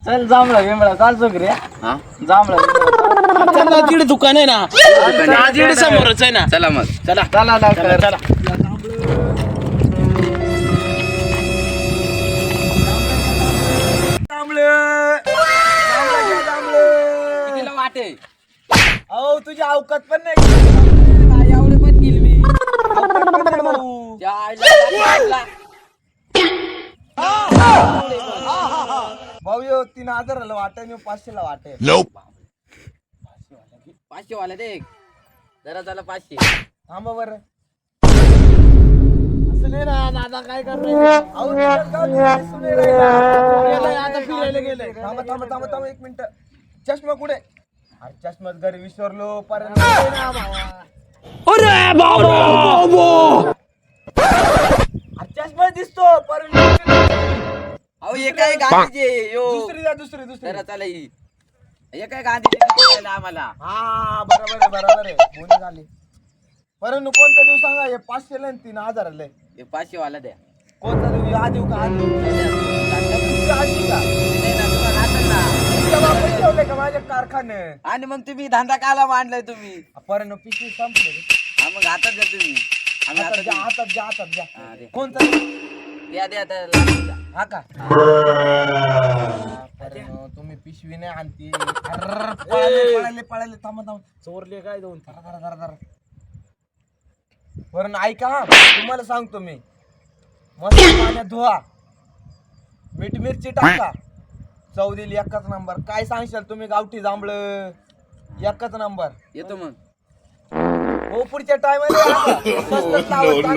चल जांभळा बिंबळा चालतो की रे हा जांभळा बिंबळा तिकडे दुकान आहे ना तिकडे समोरच आहे ना. चला मग. चला चला लवकर चला. कितीला वाटे? अहो तुझी अवकात पण नाही एवढे पण गेली मी. अवकात पण नाही भाऊ. त्या आईला भाऊ यो 3000 वाटे मी 500 वाटे 500 वाला दे. जरा झाला 500. थांबा बरं असं नाही ना दादा काय करतोय अहो तुझ्याच गावात दिसून नाही राहिला. गेलाय, आता फिरायला गेलाय. थांबा थांबा थांबा थांबा 1 मिनिट. चष्मा कुठे? अरे चष्माच घरी विसरलो पर्यंत अरे बाबा चष्मा दिसतो पर्यंत अहो हे काय गांधीचे यो. दुसरी द्या दुसरी जरा चला ही. हे काय गांधीचे आम्हाला. हा बरोबर आहे बरोबर आहे बोली झाली. परंतु कोणता देऊ सांगा हे 500 ला 3000 ला हे 500 वाला द्या. कोणता देऊ या देऊ का आज देऊ आधी का नाही ना, तुम्हाला असेल ना. तुमच्या बापाने ठेवलंय का माझ्या कारखाने आणि मग तुम्ही धंदा काला मांडलाय तुम्ही. परंतु पिशवी संपले हा मग हातात द्या तुम्ही. आम्ही हातात हातात घ्या देऊ. हातात घ्या हातात घ्या हा, दे. कोणता देऊ? द्या द्या द्या. हा का तुम्ही पिशवी नाही आणती पळाले पळाले थांबा थांबा चोरले काय जाऊन धरा धरा धरा धरा बरं ऐका हा तुम्हाला सांगतो मी मस्त पाण्यात धुवा मीठ मिरची टाका चव दिली एकच नंबर. काय सांगशाल तुम्ही गावठी जांभळ एकच नंबर. येतो मग. हो पुढच्या टायमाला जांभळ